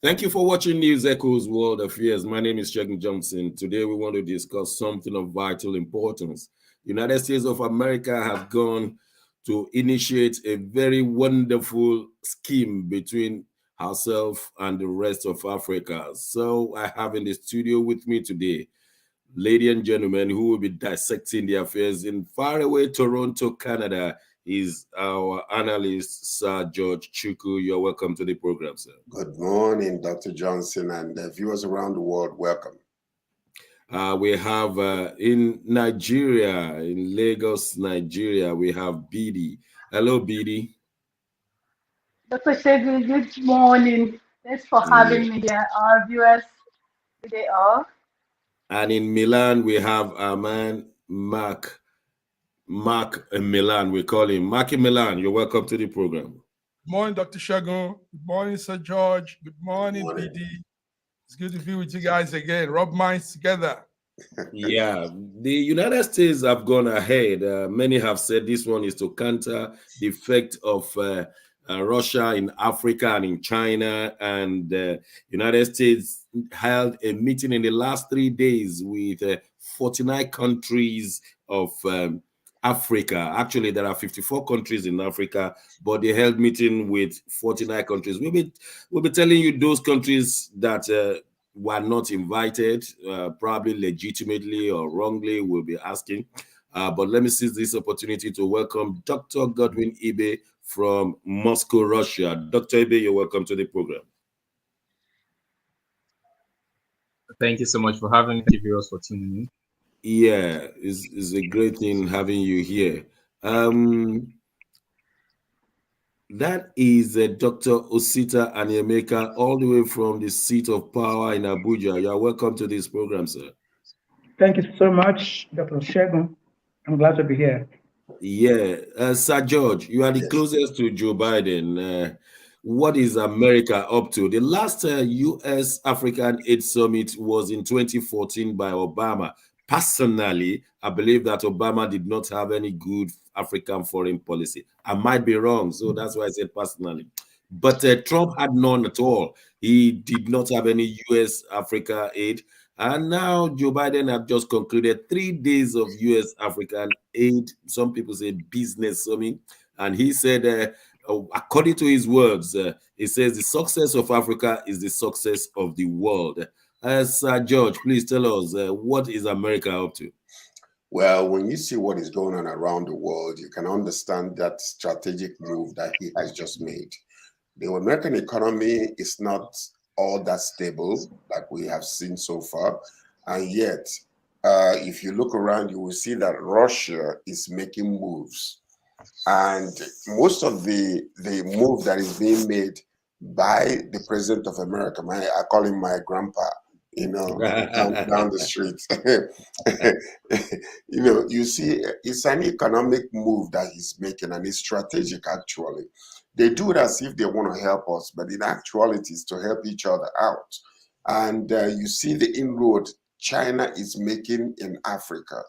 Thank you for watching News Echoes World Affairs. My name is Shegun Johnson. Today we want to discuss something of vital importance. United States of America have gone to initiate a very wonderful scheme between herself and the rest of Africa. So I have in the studio with me today, ladies and gentlemen, who will be dissecting the affairs in faraway Toronto, Canada, is our analyst, Sir George Chukwu. You're welcome to the program, sir. Good morning, Dr. Johnson, and viewers around the world, welcome. We have in Nigeria, in Lagos, Nigeria, we have Bidi. Hello, Bidi. Dr. Shegun, good morning. Thanks for having me here. Our viewers, they are. And in Milan, we have our man, Mark in Milan. We call him Mark in Milan. You're welcome to the program. Good morning, Dr. Shegun. Good morning, Sir George. Good morning, BD. It's good to be with you guys again. Rub minds together. Yeah, the United States have gone ahead. Many have said this one is to counter the effect of Russia in Africa and in China. And United States held a meeting in the last 3 days with 49 countries of Africa. Actually, there are 54 countries in Africa, but they held meeting with 49 countries. We'll be telling you those countries that were not invited, probably legitimately or wrongly, we'll be asking. But let me seize this opportunity to welcome Dr. Godwin Ibe from Moscow, Russia. Dr. Ibe, you're welcome to the program. Thank you so much for having me, viewers, for tuning in. Yeah, it's a great thing having you here. That is Dr. Osita Anyemeka, all the way from the seat of power in Abuja. You are welcome to this program, sir. Thank you so much, Dr. Shegun. I'm glad to be here. Yeah, Sir George, you are the closest to Joe Biden. What is America up to? The last U.S. African Aid Summit was in 2014 by Obama. Personally, I believe that Obama did not have any good African foreign policy. I might be wrong, so that's why I said personally. But Trump had none at all. He did not have any U.S. Africa aid. And now Joe Biden have just concluded 3 days of U.S. African aid. Some people say business summit. And he said, according to his words, he says the success of Africa is the success of the world. Sir George, please tell us, what is America up to? Well, when you see what is going on around the world, you can understand that strategic move that he has just made. The American economy is not all that stable like we have seen so far. And yet, if you look around, you will see that Russia is making moves. And most of the move that is being made by the President of America, I call him my grandpa, you know, down the street. You know, you see, it's an economic move that he's making, and it's strategic, actually. They do it as if they want to help us, but in actuality, it's to help each other out. And you see the inroad China is making in Africa,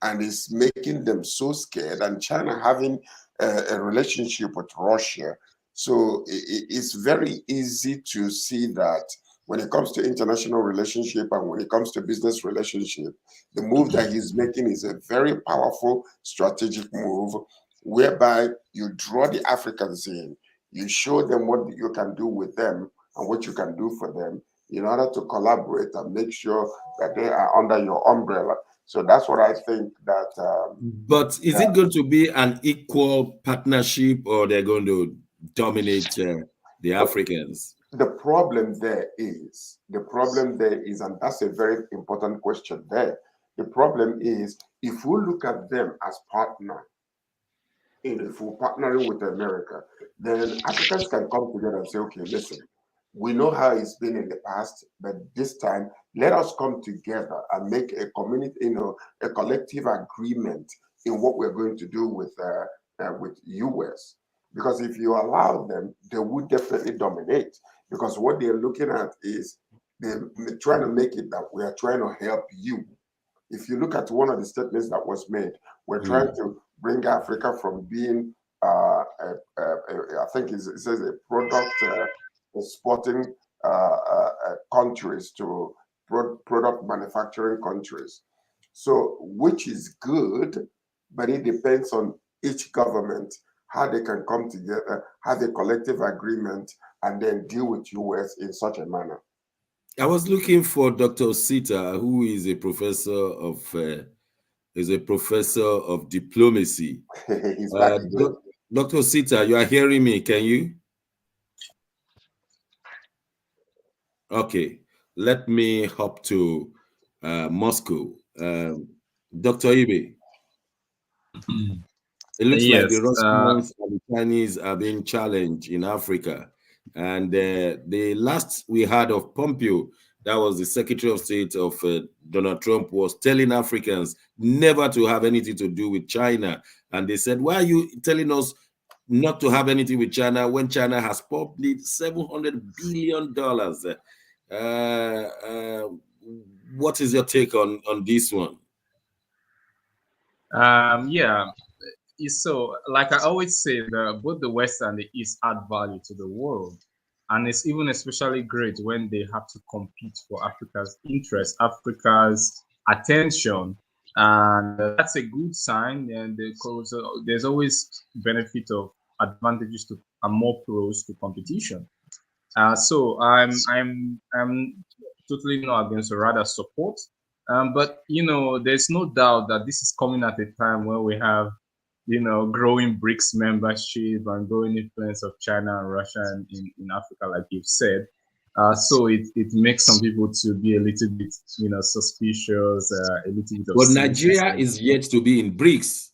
and it's making them so scared, and China having a relationship with Russia. So it's very easy to see that when it comes to international relationship and when it comes to business relationship, the move that he's making is a very powerful strategic move, whereby you draw the Africans in, you show them what you can do with them and what you can do for them in order to collaborate and make sure that they are under your umbrella. So that's what I think that... but is it going to be an equal partnership, or they're going to dominate the Africans? The problem there is, and that's a very important question there. The problem is, if we look at them as partner, if we're partnering with America, then Africans can come together and say, okay, listen, we know how it's been in the past, but this time, let us come together and make a community, you know, a collective agreement in what we're going to do with US. Because if you allow them, they would definitely dominate. Because what they're looking at is they're trying to make it that we are trying to help you. If you look at one of the statements that was made, we're trying to bring Africa from being, I think it says a product exporting countries to product manufacturing countries. So, which is good, but it depends on each government, how they can come together, have a collective agreement, and then deal with US in such a manner. I was looking for Dr. Sita, who is a professor of diplomacy. He's back again. Dr. Sita, you are hearing me? Can you? Okay, let me hop to Moscow. Dr. Ibe, it looks like the Yes. Russians and the Chinese are being challenged in Africa. And the last we heard of Pompeo, that was the Secretary of State of Donald Trump, was telling Africans never to have anything to do with China. And they said, why are you telling us not to have anything with China when China has probably $700 billion? What is your take on this one? Yeah. So, like I always say, both the West and the East add value to the world. And it's even especially great when they have to compete for Africa's interest, Africa's attention. And that's a good sign. And there's always benefit of advantages to and more pros to competition. So I'm totally not against, or rather support. But there's no doubt that this is coming at a time where we have growing BRICS membership and growing influence of China and Russia in Africa, like you've said. So it makes some people to be a little bit, suspicious, a little bit of. But Nigeria is yet to be in BRICS.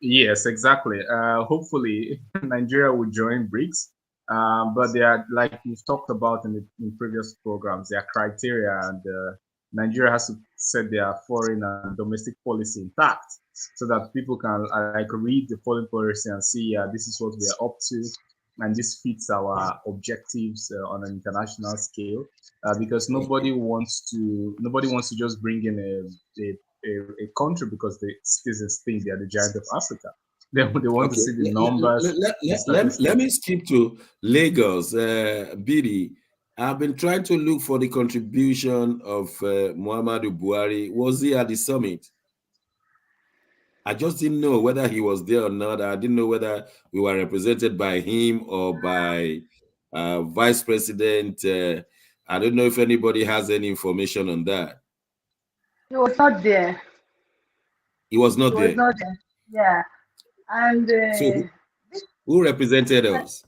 Yes, exactly. Hopefully, Nigeria will join BRICS. But they are, like we've talked about in previous programs, their criteria, and Nigeria has to set their foreign and domestic policy intact, so that people can read the foreign policy and see, this is what we are up to, and this fits our objectives on an international scale. Because nobody wants to just bring in a country because the citizens think they are the giant of Africa. They want to see the numbers. Let me skip to Lagos. Bidi, I've been trying to look for the contribution of Muhammadu Buhari. Was he at the summit? I just didn't know whether he was there or not. I didn't know whether we were represented by him or by Vice President. I don't know if anybody has any information on that. He was not there. He was not there. He was not there. Yeah. And so who represented us?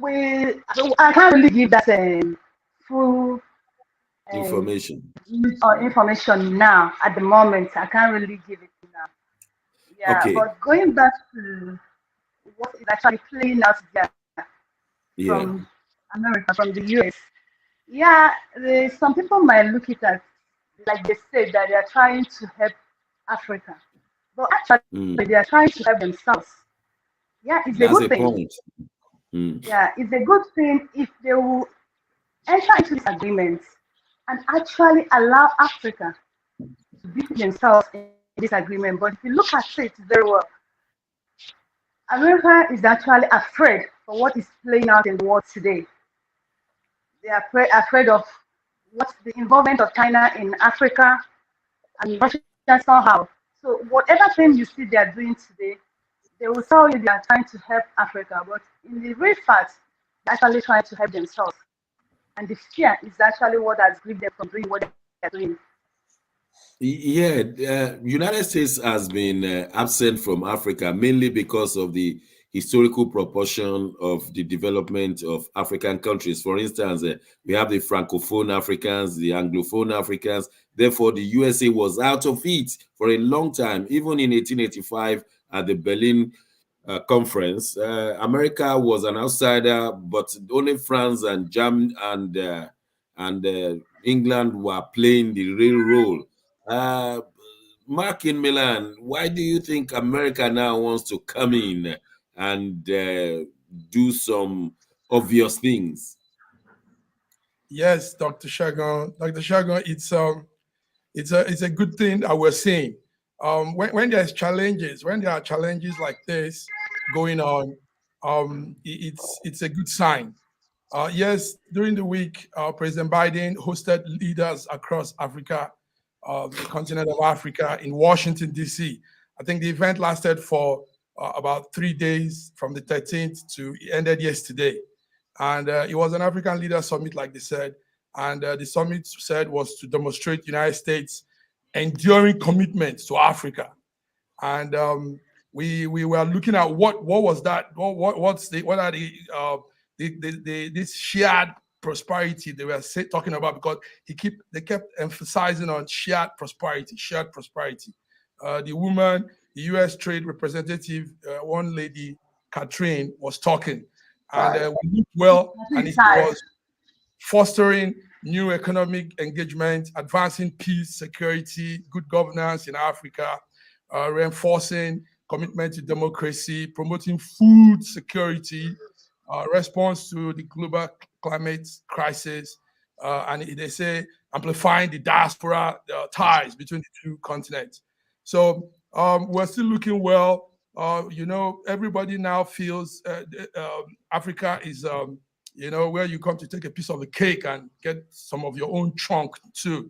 I can't really give that full information now at the moment. I can't really give it now. Yeah, okay. But going back to what is actually playing out there from America, from the US. Yeah, some people might look at it like they said that they are trying to help Africa. But actually, they are trying to help themselves. Yeah, it's a good thing. Yeah, it's a good thing if they will enter into this agreement and actually allow Africa to be themselves in this agreement. But if you look at it very well, America is actually afraid for what is playing out in the world today. They are afraid of what's the involvement of China in Africa and Russia somehow. So whatever thing you see they are doing today, they will tell you they are trying to help Africa, but in the real fact, they're actually trying to help themselves. And the fear is actually what has gripped them from doing what they're doing. Yeah, United States has been absent from Africa mainly because of the historical proportion of the development of African countries. For instance, we have the Francophone Africans, the Anglophone Africans. Therefore, the USA was out of it for a long time. Even in 1885 at the Berlin Conference, America was an outsider, but only France and Germany and England were playing the real role. Mark in Milan, why do you think America now wants to come in and do some obvious things? Yes, Dr. Shagun. Dr. Shagun, it's a good thing that we're seeing. When there are challenges like this going on, it's a good sign. Yes, during the week, President Biden hosted leaders across Africa, the continent of Africa, in Washington, D.C. I think the event lasted for about 3 days, from the 13th to ended yesterday. And it was an African Leaders Summit, like they said. And the summit said was to demonstrate United States enduring commitment to Africa. And we were looking at what was that? What are this shared prosperity they were talking about, because they kept emphasizing on shared prosperity. The woman, the U.S. Trade Representative, one lady, Catherine, was talking, and we looked well, and it was fostering new economic engagement, advancing peace, security, good governance in Africa, reinforcing commitment to democracy, promoting food security, response to the global climate crisis, and they say amplifying the diaspora ties between the two continents. So we're still looking well. Everybody now feels Africa is, where you come to take a piece of the cake and get some of your own chunk too,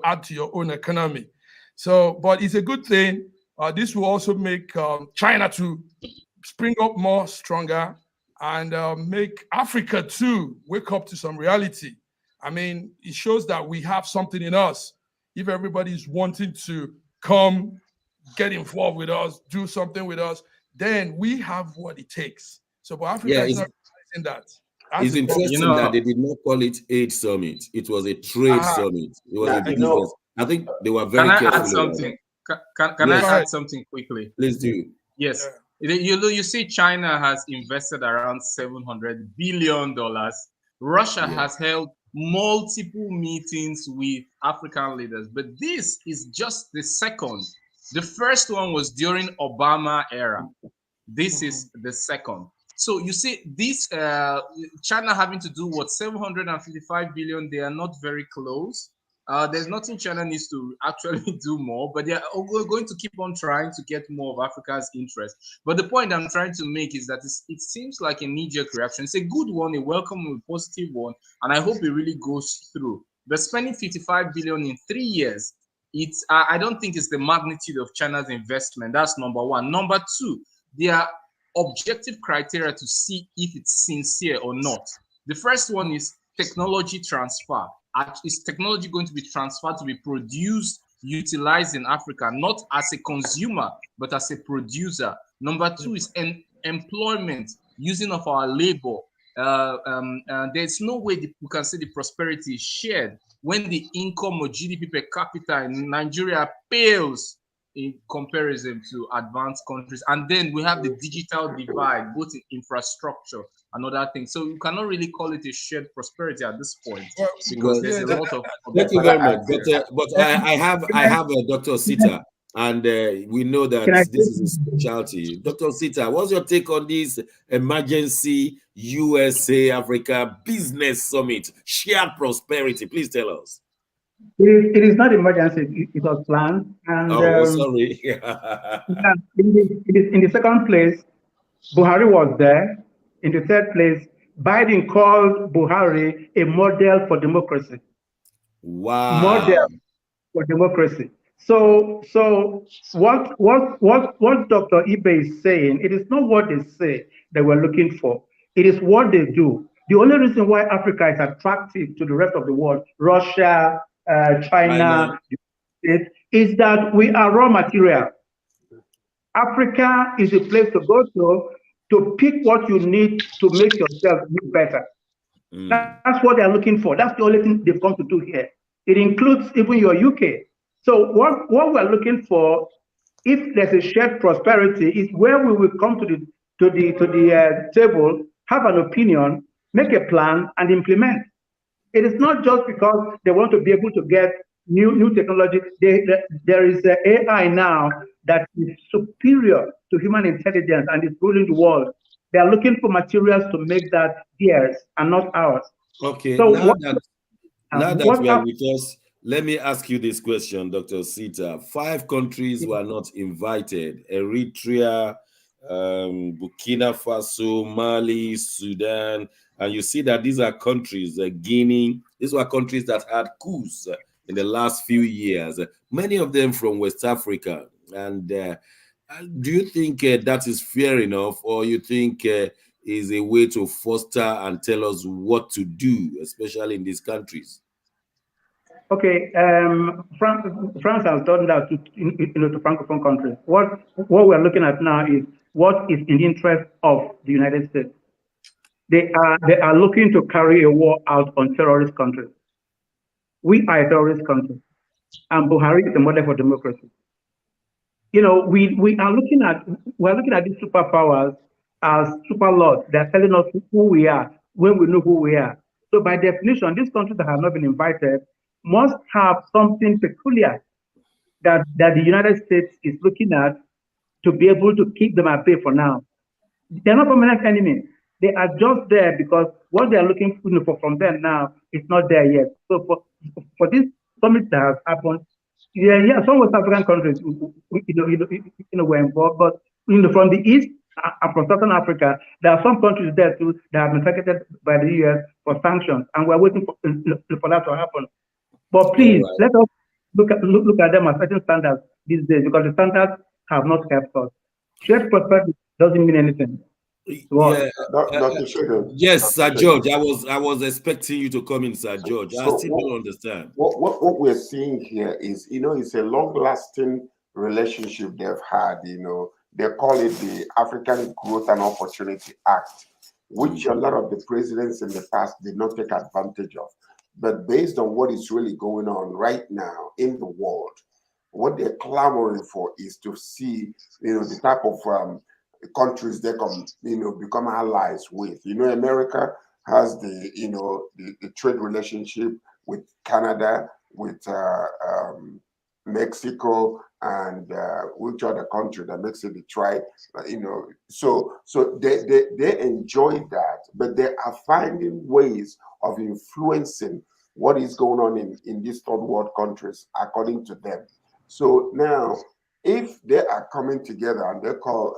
add to your own economy. So, but it's a good thing. This will also make China to spring up more stronger, and make Africa too wake up to some reality. I mean, it shows that we have something in us. If everybody's wanting to come, get involved with us, do something with us, then we have what it takes. So, but Africa is not realizing that. It's interesting that they did not call it aid summit. It was a trade summit. It was a business. I think they were very careful. Can I add something? Can I add something quickly? Please do. Yes. Yeah. You see, China has invested around $700 billion. Russia has held multiple meetings with African leaders, but this is just the second. The first one was during Obama era. This is the second. So you see, this China having to do what, 755 billion, they are not very close. There's nothing China needs to actually do more, but they're going to keep on trying to get more of Africa's interest. But the point I'm trying to make is that it seems like a knee-jerk reaction. It's a good one, a welcome, a positive one, and I hope it really goes through. But spending 55 billion in 3 years, I don't think it's the magnitude of China's investment. That's number one. Number two, there are objective criteria to see if it's sincere or not. The first one is technology transfer. Is technology going to be transferred to be produced, utilized in Africa, not as a consumer, but as a producer? Number two is employment, using of our labor. There's no way we can say the prosperity is shared when the income or GDP per capita in Nigeria pales in comparison to advanced countries. And then we have the digital divide, both in infrastructure and other things. So you cannot really call it a shared prosperity at this point, because there's a lot of. Thank you very much. But I have a Dr. Sita, and we know that this is a specialty. Dr. Sita, what's your take on this emergency USA Africa Business Summit, shared prosperity? Please tell us. It is not emergency. It was planned. And sorry. in the second place, Buhari was there. In the third place, Biden called Buhari a model for democracy. Wow. Model for democracy. So what Dr. Ibe is saying, it is not what they say that we're looking for. It is what they do. The only reason why Africa is attractive to the rest of the world, Russia, China, is that we are raw material. Africa is a place to go to pick what you need to make yourself look better. That's what they're looking for. That's the only thing they've come to do here. It includes even your UK. So what we're looking for, if there's a shared prosperity, is where we will come to the table, have an opinion, make a plan, and implement. It is not just because they want to be able to get new technology. There is AI now that is superior to human intelligence and is ruling the world. They are looking for materials to make that theirs and not ours. Okay, so now that we are with us, let me ask you this question, Dr. Sita. 5 countries were not invited: Eritrea, Burkina Faso, Mali, Sudan, and you see that these are countries, Guinea, these were countries that had coups in the last few years, many of them from West Africa. And do you think that is fair enough, or you think is a way to foster and tell us what to do, especially in these countries? Okay, France has done that to Francophone countries. What we're looking at now is what is in the interest of the United States. They are looking to carry a war out on terrorist countries. We are a terrorist country, and Buhari is a model for democracy. We are looking at these superpowers as super lords. They're telling us who we are when we know who we are. So by definition, these countries that have not been invited must have something peculiar that the United States is looking at to be able to keep them at bay for now. They're not permanent enemies. They are just there because what they are looking for from them now is not there yet. So for this summit that has happened, some West African countries, were involved, but from the east and from Southern Africa, there are some countries there too that have been targeted by the US for sanctions, and we're waiting for that to happen. But please, let us look at them as certain standards these days, because the standards have not helped us. Shared prosperity doesn't mean anything. Yes, Sir George. I was expecting you to come in, Sir George. I still don't understand. What we're seeing here is, it's a long-lasting relationship they've had. They call it the African Growth and Opportunity Act, which a lot of the presidents in the past did not take advantage of. But based on what is really going on right now in the world, what they're clamoring for is to see, the type of countries they can, become allies with. America has the trade relationship with Canada, with Mexico, and which other country that makes it the tribe, so they enjoy that, but they are finding ways of influencing what is going on in these third world countries, according to them. So now, if they are coming together and they call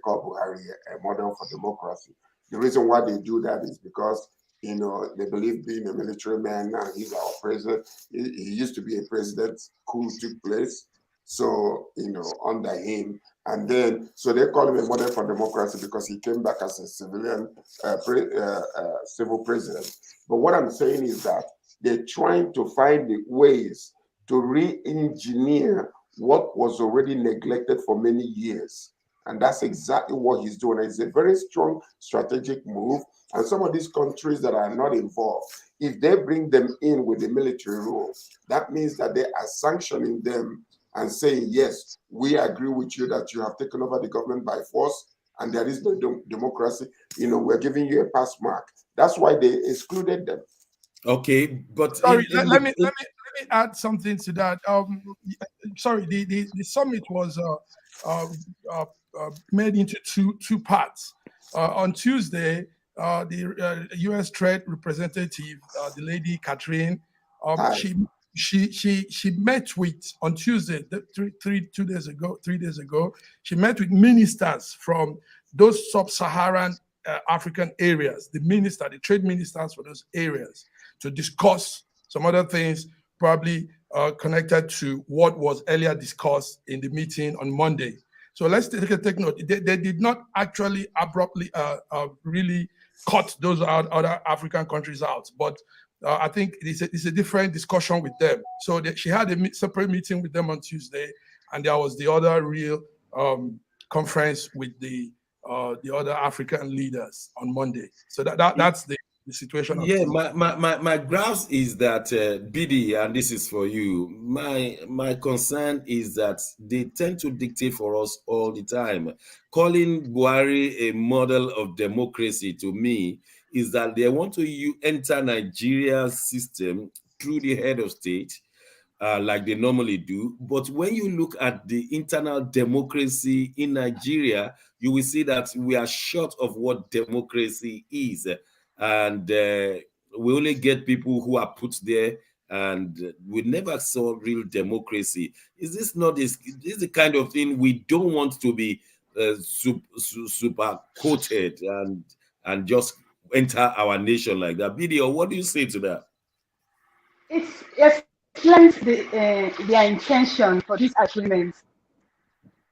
Buhari a model for democracy, the reason why they do that is because they believe being a military man now, he's our president. He used to be a president, coup took place. So, under him. And then, so they call him a model for democracy because he came back as a civilian, civil president. But what I'm saying is that they're trying to find the ways to re-engineer what was already neglected for many years. And that's exactly what he's doing. It's a very strong strategic move. And some of these countries that are not involved, if they bring them in with the military rule, that means that they are sanctioning them and saying, yes, we agree with you that you have taken over the government by force and there is no democracy. We're giving you a pass mark. That's why they excluded them. Okay, but sorry, let me add something to that. Sorry, the summit was made into two parts. On Tuesday, the U.S. Trade Representative, the lady Catherine, she met with, on Tuesday, 3 days ago, she met with ministers from those sub-Saharan African areas, the trade ministers for those areas, to discuss some other things, probably connected to what was earlier discussed in the meeting on Monday. So let's take note. They did not actually abruptly really cut those other African countries out, but I think it's a different discussion with them. So she had a separate meeting with them on Tuesday, and there was the other real conference with the other African leaders on Monday. So that's the situation. Yeah, my grasp is that BD, and this is for you. My concern is that they tend to dictate for us all the time. Calling Buhari a model of democracy, to me, is that they want to enter Nigeria's system through the head of state, like they normally do. But when you look at the internal democracy in Nigeria, you will see that we are short of what democracy is. And we only get people who are put there, and we never saw real democracy. Is this not this is the kind of thing we don't want to be super coated and just enter our nation like that. BDO, what do you say to that? It explains their intention for this agreement.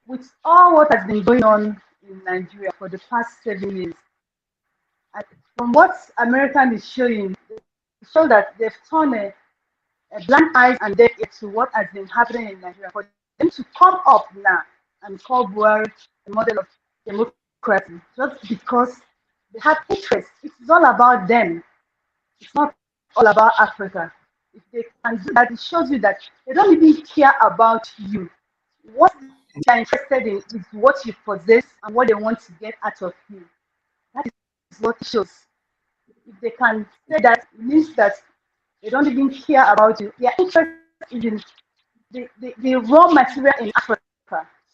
With all what has been going on in Nigeria for the past 7 years, and from what American is showing, they show that they've turned a blind eye and deaf ear to what has been happening in Nigeria. For them to come up now and call Buhari the model of democracy just because they have interest. It's all about them. It's not all about Africa. If they can do that, it shows you that they don't even care about you. What they are interested in is what you possess and what they want to get out of you. That is what it shows. If they can say that, it means that they don't even care about you. They are interested in the raw material in Africa.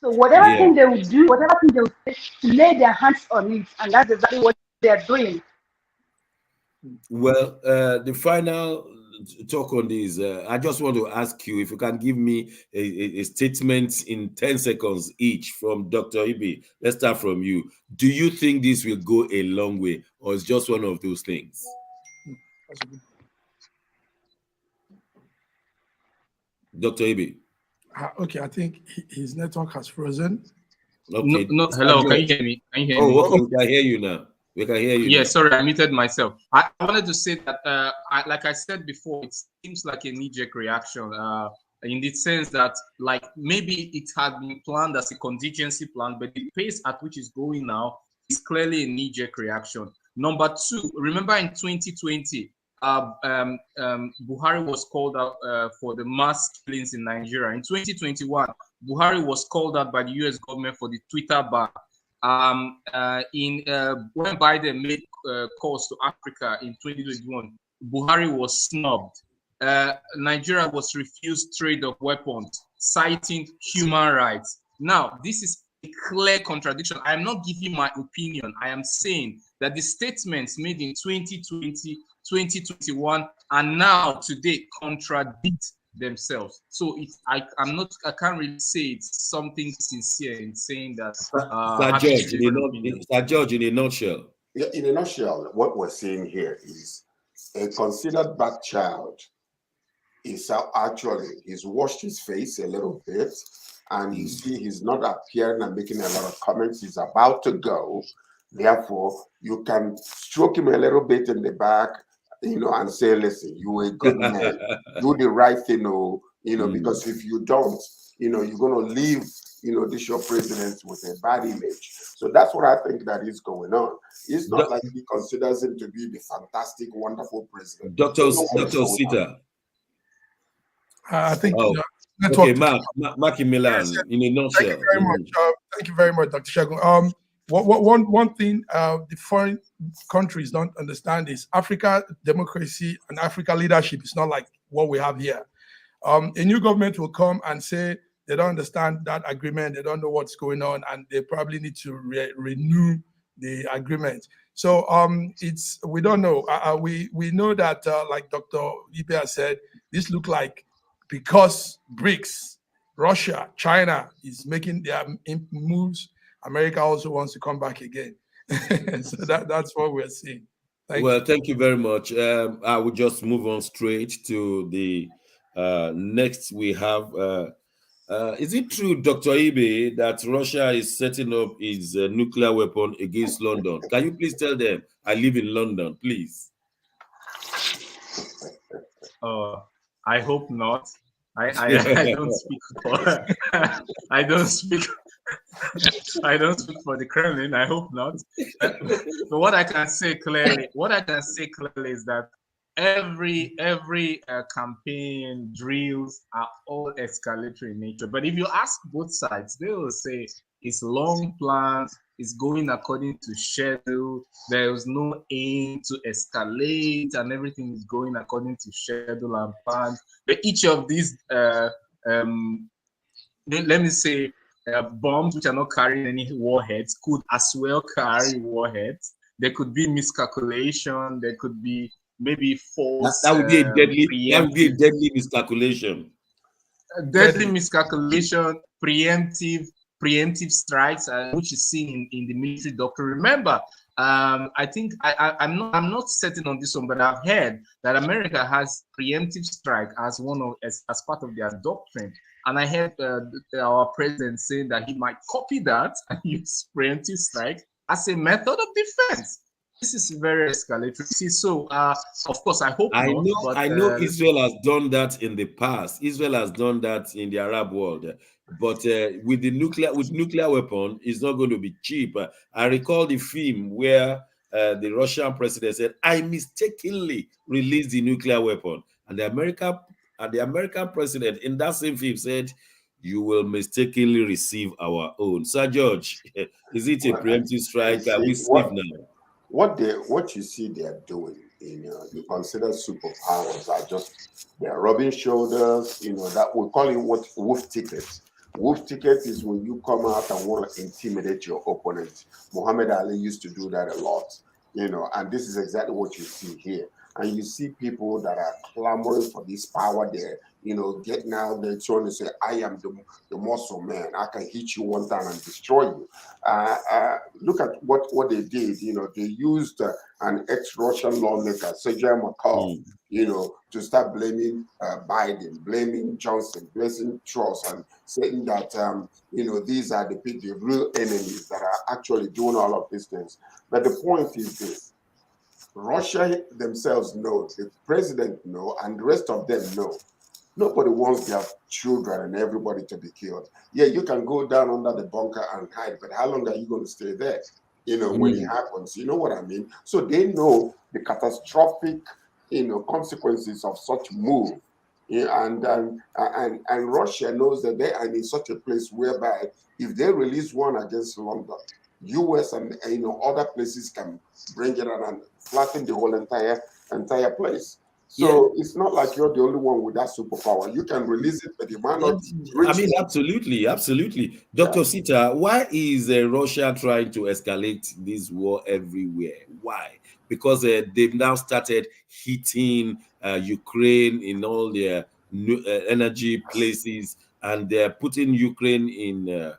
So whatever thing they will do, whatever thing they will say, to lay their hands on it, and that's exactly what they are doing. Well, the final talk on this, I just want to ask you if you can give me a statement in 10 seconds each from Dr. Ibe. Let's start from you. Do you think this will go a long way, or it's just one of those things? Dr. Ibe. Okay, I think his network has frozen. Okay. Hello, can you hear me? Can you hear me? Okay, we can hear you now. We can hear you. Yeah, now. Sorry, I muted myself. I wanted to say that, like I said before, it seems like a knee-jerk reaction in the sense that, like, maybe it had been planned as a contingency plan, but the pace at which it's going now is clearly a knee-jerk reaction. Number two, remember in 2020, Buhari was called out for the mass killings in Nigeria. In 2021, Buhari was called out by the US government for the Twitter ban. When Biden made calls to Africa in 2021, Buhari was snubbed. Nigeria was refused trade of weapons, citing human rights. Now, this is a clear contradiction. I am not giving my opinion. I am saying that the statements made in 2020, 2021, and now today contradict themselves. So I can't really say it's something sincere in saying that. Sir George, in a nutshell. Yeah, in a nutshell, what we're seeing here is a considered bad child is actually, he's washed his face a little bit, and you see he's not appearing and making a lot of comments. He's about to go. Therefore, you can stroke him a little bit in the back, and say, listen, you're a good man. Do the right thing, because if you don't, you're going to leave, this your president with a bad image. So that's what I think that is going on. It's not like he considers him to be the fantastic, wonderful president. Dr. Sita. I think. Okay, Mark in Milan, in a nutshell. Thank you very much. Thank you very much, Dr. Shagun. One thing the foreign countries don't understand is Africa democracy and Africa leadership is not like what we have here. A new government will come and say they don't understand that agreement, they don't know what's going on, and they probably need to renew the agreement. So we don't know. We know that like Dr. Ibe said, this look like because BRICS, Russia, China is making their moves. America also wants to come back again. So that's what we're seeing. Thank you very much. I will just move on straight to the next we have. Is it true, Dr. Ibe, that Russia is setting up its nuclear weapon against London? Can you please tell them I live in London, please? I hope not. I don't speak for I don't speak for the Kremlin. I hope not. But what I can say clearly is that every campaign drills are all escalatory in nature. But if you ask both sides, they will say it's long plans, it's going according to schedule, there is no aim to escalate, and everything is going according to schedule and plans. But each of these let me say bombs which are not carrying any warheads could as well carry warheads. There could be miscalculation, there could be maybe false. That would be a deadly miscalculation. Deadly miscalculation, preemptive preemptive strikes, which is seen in the military doctrine. Remember, I think I'm not certain on this one, but I've heard that America has preemptive strike as as part of their doctrine. And I heard our president saying that he might copy that and use preemptive strike as a method of defense. This is very escalatory. So, of course, I hope not. But, I know Israel has done that in the past. Israel has done that in the Arab world. But with nuclear weapon, it's not going to be cheap. I recall the film where the Russian president said, "I mistakenly released the nuclear weapon," and the American president in that same film said, "You will mistakenly receive our own." Sir George, is it a preemptive strike? Are we safe now? What you see they're doing, you consider superpowers are just they're rubbing shoulders, that we call it what wolf tickets. Wolf ticket is when you come out and want to intimidate your opponent. Muhammad Ali used to do that a lot, and this is exactly what you see here. And you see people that are clamoring for this power there, getting out there trying to say, "I am the muscle man. I can hit you one time and destroy you." Look at what they did. They used an ex-Russian lawmaker, Sergei Markov, to start blaming Biden, blaming Johnson, blaming Truss, and saying that, these are the real enemies that are actually doing all of these things. But the point is this. Russia themselves know, the president know, and the rest of them know. Nobody wants their children and everybody to be killed. Yeah, you can go down under the bunker and hide, but how long are you going to stay there? When it happens, you know what I mean? So they know the catastrophic, consequences of such move. Yeah, and Russia knows that they are in such a place whereby if they release one against London, US and other places can bring it on and flatten the whole entire place. So it's not like you're the only one with that superpower. You can release it, but you might not. Absolutely. Dr. Sita, why is Russia trying to escalate this war everywhere? Why? Because they've now started hitting Ukraine in all their energy places, and they're putting Ukraine in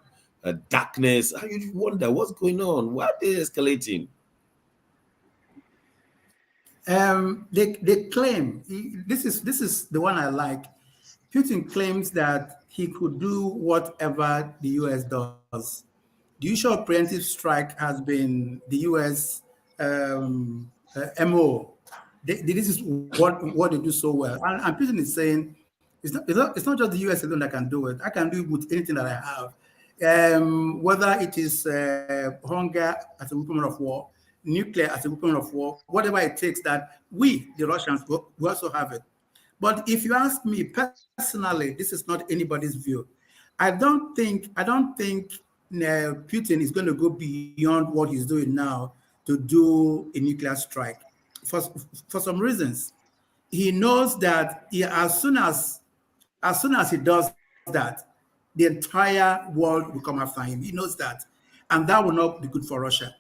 darkness. And you wonder what's going on. Why are they escalating? They claim this is the one I like. Putin claims that he could do whatever the US does. The usual preemptive strike has been the US MO. This is what they do so well. And Putin is saying it's not just the US alone that can do it. I can do it with anything that I have. Whether it is hunger as a weapon of war, nuclear as a weapon of war, whatever it takes, that we, the Russians, we also have it. But if you ask me personally, this is not anybody's view. I don't think Putin is going to go beyond what he's doing now to do a nuclear strike for some reasons. He knows that as soon as he does that, the entire world will come after him. He knows that, and that will not be good for Russia.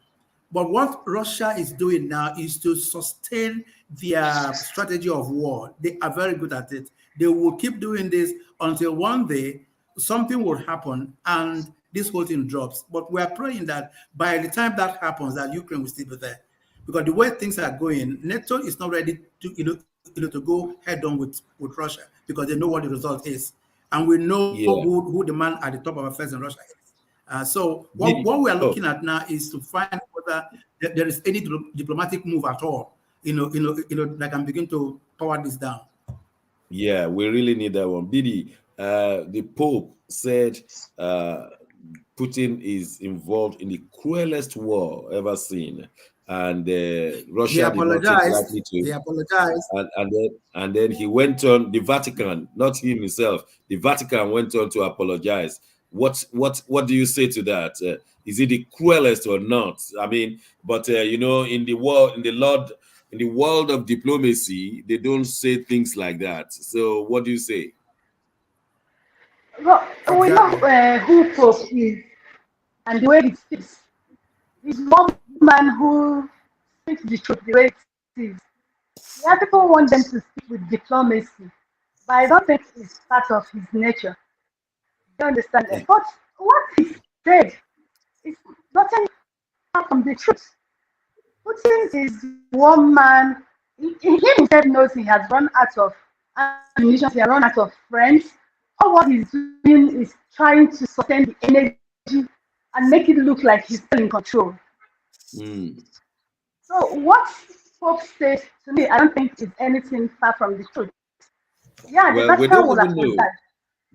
But what Russia is doing now is to sustain their strategy of war. They are very good at it. They will keep doing this until one day something will happen and this whole thing drops. But we are praying that by the time that happens, that Ukraine will still be there. Because the way things are going, NATO is not ready to to go head on with Russia because they know what the result is. And we know who the man at the top of affairs in Russia is. So what we are looking at now is to find whether there is any diplomatic move at all, that can begin to power this down. Yeah, we really need that one. Bidi, the Pope said Putin is involved in the cruelest war ever seen, and Russia did not take lightly to. He apologized, and then he went on. The Vatican, not him himself, the Vatican went on to apologize. What do you say to that? Is it the cruelest or not? I mean, but in the world of diplomacy, they don't say things like that. So, what do you say? Well, we know who Pope is and the way he speaks. He's one man who speaks the truth the way it is. The people want them to speak with diplomacy, but I don't think it's part of his nature. You understand that? But what he's said is nothing far from the truth. Putin is one man. He himself knows he has run out of ammunition. He has run out of friends. All what he's doing is trying to sustain the energy and make it look like he's still in control. So what Pope said to me, I don't think is anything far from the truth. Yeah, well, the Vatican was apologized.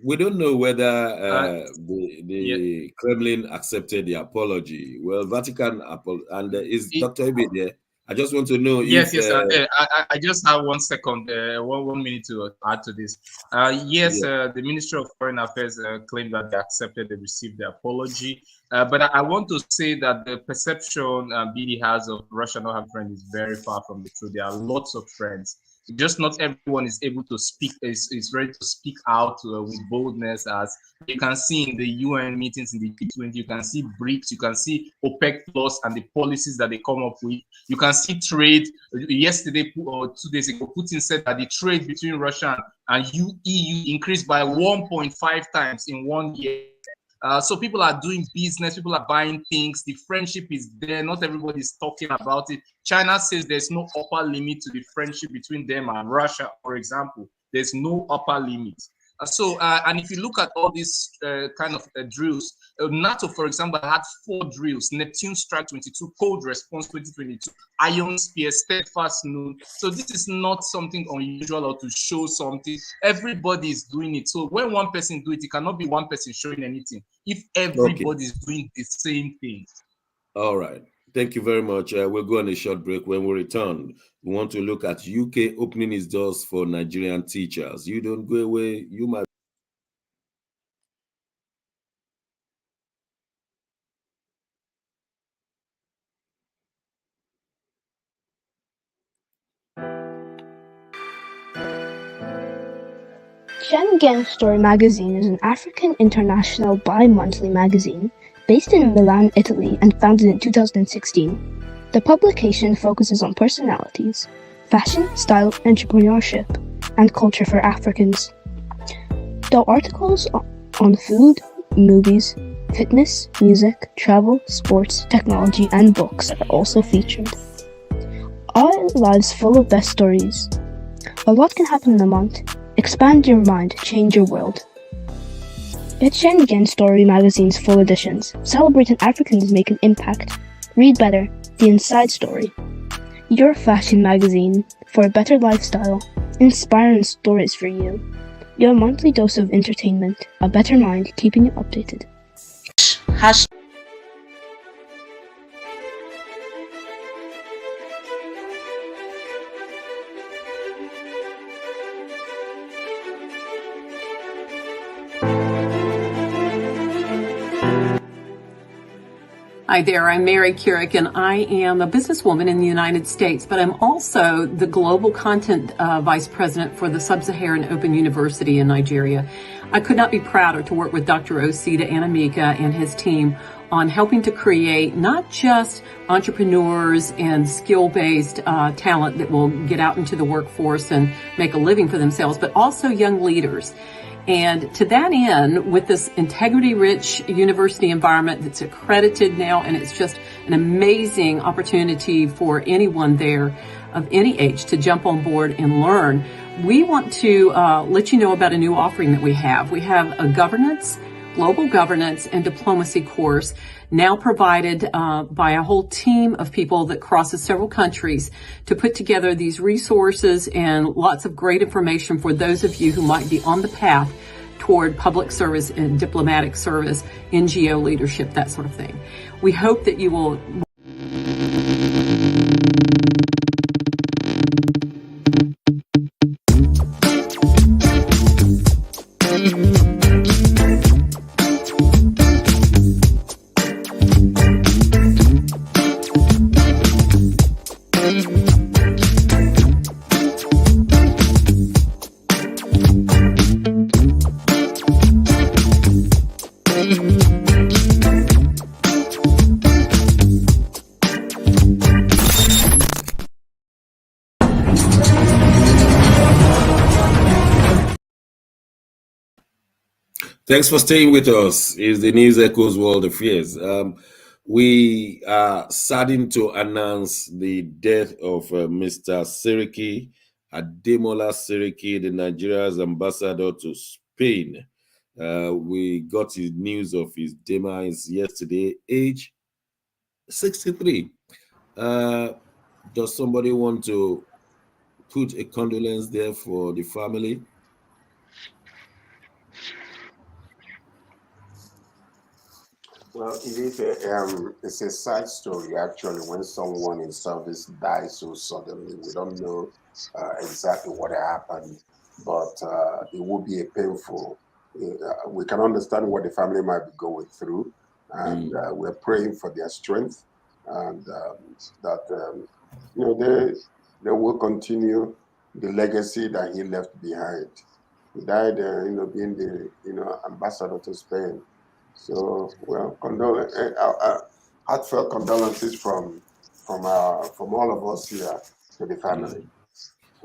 We don't know whether the Kremlin accepted the apology. Well, Vatican and is Dr. Ibe there? I just want to know. Yes, if, I just have 1 second, one minute to add to this. The Ministry of Foreign Affairs claimed that they accepted, they received the apology. But I want to say that the perception BD has of Russia not having friends is very far from the truth. There are lots of friends. Just not everyone is able to speak, is ready to speak out with boldness, as you can see in the UN meetings in the G20. You can see BRICS, you can see OPEC Plus and the policies that they come up with. You can see trade. Yesterday or 2 days ago, Putin said that the trade between Russia and EU increased by 1.5 times in 1 year. So people are doing business, people are buying things, the friendship is there, not everybody is talking about it. China says there's no upper limit to the friendship between them and Russia, for example. There's no upper limit. And if you look at all these kind of drills, NATO, for example, had 4 drills: Neptune Strike 22, Cold Response 2022, Iron Spear, Steadfast Noon. So this is not something unusual or to show something. Everybody is doing it. So when one person do it, it cannot be one person showing anything. If everybody is doing the same thing. All right. Thank you very much. We'll go on a short break. When we return, we want to look at UK opening its doors for Nigerian teachers. You don't go away. You might. Schengen Story magazine is an African international bi-monthly magazine based in Milan, Italy, and founded in 2016. The publication focuses on personalities, fashion, style, entrepreneurship, and culture for Africans. Though articles on food, movies, fitness, music, travel, sports, technology, and books are also featured. Our lives full of best stories. A lot can happen in a month. Expand your mind, change your world. Get Schengen Story magazine's full editions. Celebrate an Africans make an impact. Read better. The Inside Story. Your fashion magazine for a better lifestyle. Inspiring stories for you. Your monthly dose of entertainment. A better mind keeping you updated. Hi there, I'm Mary Keurig, and I am a businesswoman in the United States, but I'm also the Global Content Vice President for the Sub-Saharan Open University in Nigeria. I could not be prouder to work with Dr. Osita Anamika and his team on helping to create not just entrepreneurs and skill-based talent that will get out into the workforce and make a living for themselves, but also young leaders. And to that end, with this integrity-rich university environment that's accredited now, and it's just an amazing opportunity for anyone there of any age to jump on board and learn, we want to let you know about a new offering that we have. We have a global governance and diplomacy course now provided by a whole team of people that crosses several countries to put together these resources and lots of great information for those of you who might be on the path toward public service and diplomatic service, NGO leadership, that sort of thing. We hope that you will Thanks for staying with us. It's the News Echoes World Affairs. We are saddened to announce the death of Mr. Seriki, Ademola Seriki, the Nigeria's ambassador to Spain. We got his news of his demise yesterday, age 63. Does somebody want to put a condolence there for the family? Well, it's a sad story, actually, when someone in service dies so suddenly. We don't know exactly what happened, but it would be a painful. We can understand what the family might be going through, and we're praying for their strength, and that they will continue the legacy that he left behind. He died, being the ambassador to Spain. So, well, heartfelt condolences from all of us here to the family.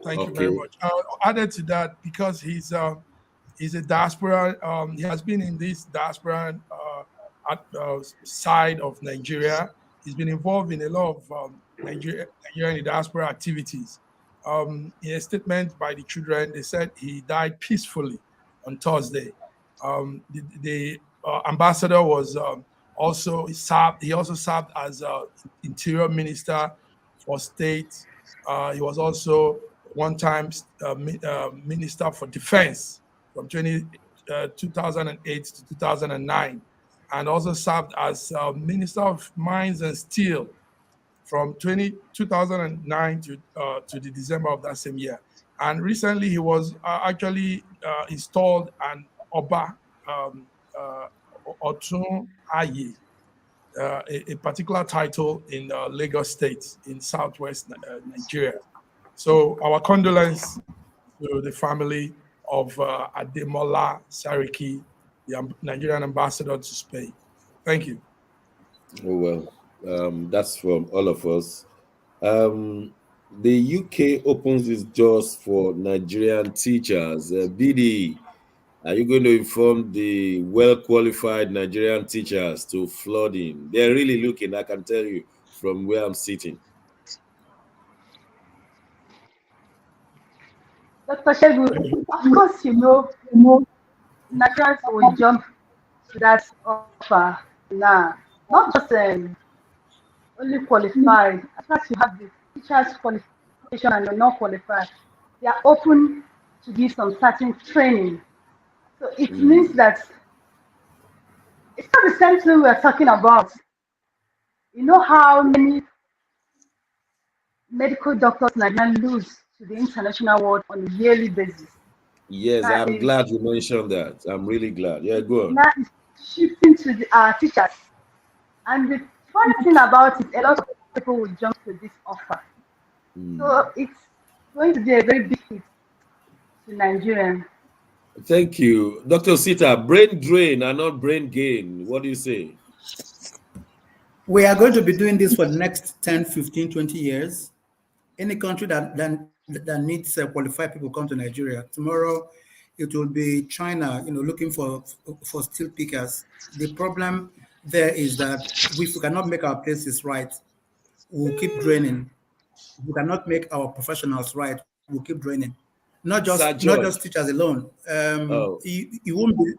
Thank you very much. Added to that, because he's a diaspora, he has been in this diaspora side of Nigeria. He's been involved in a lot of Nigerian diaspora activities. In a statement by the children, they said he died peacefully on Thursday. The ambassador was also served. He also served as Interior Minister for State. He was also one-time Minister for Defense from 2008 to 2009, and also served as Minister of Mines and Steel from 2009 to the December of that same year. And recently, he was actually installed an Oba Otun Aye, a particular title in Lagos State in southwest Nigeria. So our condolence to the family of Ademola Seriki, the Nigerian ambassador to Spain. Thank you. Oh, well, that's from all of us. The UK opens its doors for Nigerian teachers. BD, are you going to inform the well-qualified Nigerian teachers to flood in? They're really looking, I can tell you, from where I'm sitting. Dr. Shegun, of course, Nigerians will jump to that offer now. Not just only qualified. As far as you have the teacher's qualification and you're not qualified, they are open to give some certain training. So it means that it's not the same thing we're talking about. You know how many medical doctors Nigerians lose to the international world on a yearly basis? Yes, I'm glad you mentioned that. I'm really glad. Yeah, go on. Now it's shifting to our teachers. And the funny thing about it, a lot of people will jump to this offer. So it's going to be a very big hit to Nigerians. Thank you. Dr. Sita, brain drain and not brain gain. What do you say? We are going to be doing this for the next 10, 15, 20 years. Any country that needs qualified people come to Nigeria. Tomorrow, it will be China, looking for steel pickers. The problem there is that if we cannot make our places right, we'll keep draining. If we cannot make our professionals right, we'll keep draining. Not just teachers alone. You won't be.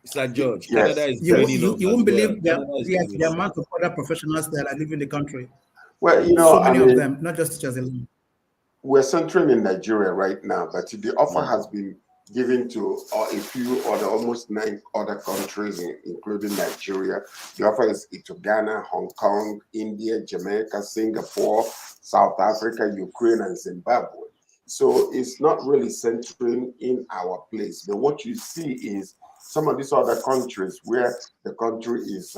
Sir George, yes. Canada is you won't believe the amount of other professionals that are leaving the country. Well, so many of them, not just teachers alone. We're centering in Nigeria right now, but the offer has been given to a few other, almost 9 other countries, including Nigeria. The offer is to Ghana, Hong Kong, India, Jamaica, Singapore, South Africa, Ukraine, and Zimbabwe. So it's not really centering in our place. But what you see is some of these other countries where the country is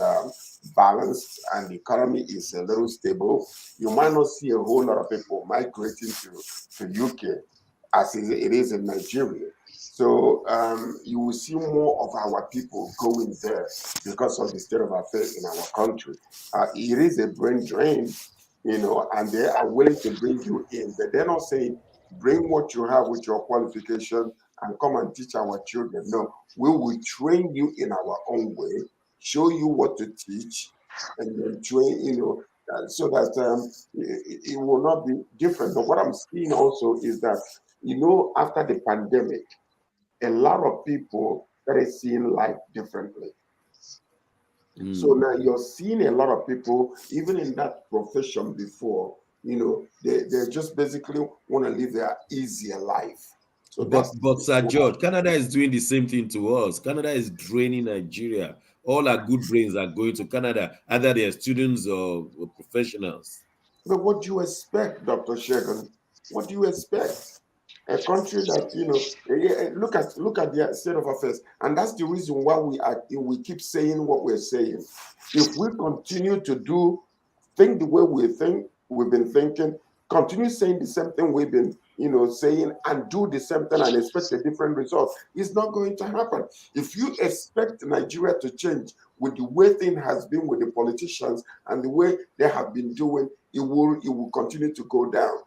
balanced and the economy is a little stable, you might not see a whole lot of people migrating to UK as it is in Nigeria. So you will see more of our people going there because of the state of affairs in our country. It is a brain drain, and they are willing to bring you in, but they're not saying bring what you have with your qualification and come and teach our children. No, we will train you in our own way, show you what to teach, and then train, so that it will not be different. But what I'm seeing also is that, after the pandemic, a lot of people started seeing life differently. So now you're seeing a lot of people, even in that profession before, they just basically want to live their easier life. So but Sir George, Canada is doing the same thing to us. Canada is draining Nigeria. All our good brains are going to Canada, either they are students or professionals. But what do you expect, Dr. Shegun? What do you expect? A country that, look at their state of affairs. And that's the reason why we keep saying what we're saying. If we continue to think the way we've been thinking, continue saying the same thing we've been, saying, and do the same thing and expect a different result, it's not going to happen. If you expect Nigeria to change with the way things has been with the politicians and the way they have been doing, it will continue to go down.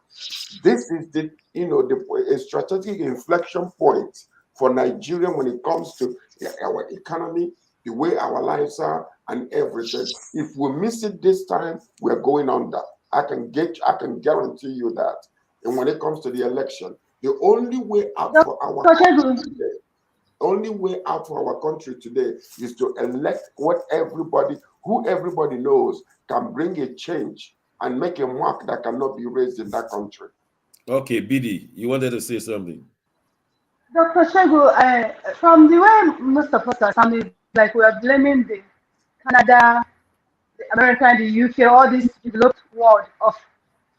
This is a strategic inflection point for Nigeria when it comes to our economy, the way our lives are, and everything. If we miss it this time, we're going under. I can guarantee you that. And when it comes to the election, the only way out for our country today is to elect who everybody knows can bring a change and make a mark that cannot be raised in that country. Okay, Bidi, you wanted to say something? Dr. Shegu, from the way most of us are sounding, like we are blaming the Canada, the America, the UK, all this developed world of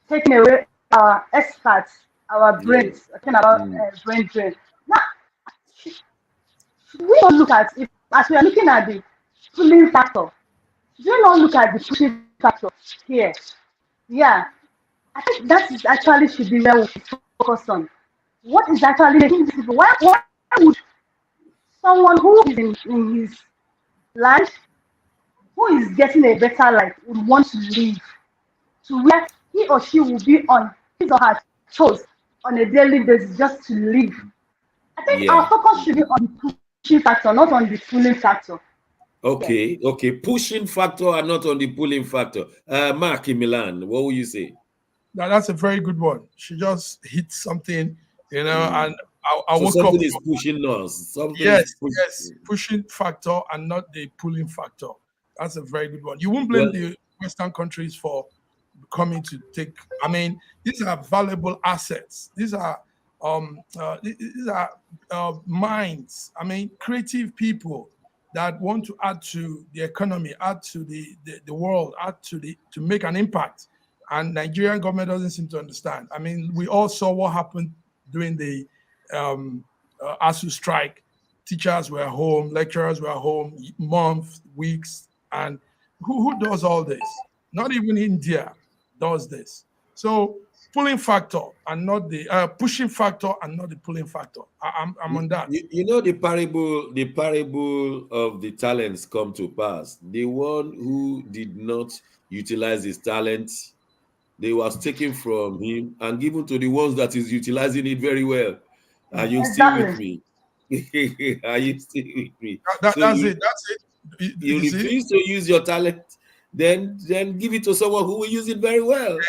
taking away our experts, our brains, talking about brain drain. Now, we don't look at it as we are looking at the pulling factor. Do you not look at the pushing factor here? Yeah, I think that is actually should be where we focus on. What is actually making this people? Why would someone who is in his life, who is getting a better life, would want to leave to where he or she will be on his or her toes on a daily basis just to live? I think our focus should be on the pushing factor, not on the pulling factor. Okay, pushing factor and not on the pulling factor. Mark in Milan, what will you say? Now, that's a very good one. She just hit something, and I woke something up. Is pushing us. Yes, pushing factor and not the pulling factor. That's a very good one. You won't blame the Western countries for coming to take. I mean, these are valuable assets. These are minds. I mean, creative people that want to add to the economy, add to the world, to make an impact. And Nigerian government doesn't seem to understand. I mean, we all saw what happened during the ASU strike. Teachers were home, lecturers were home, months, weeks, and who does all this? Not even India does this. So pulling factor and not the pushing factor and not the pulling factor. I'm on that. You know the parable of the talents come to pass. The one who did not utilize his talents, they was taken from him and given to the ones that is utilizing it very well. Are you still with me? Are you still with me? That's it. You refuse to use your talent, then give it to someone who will use it very well.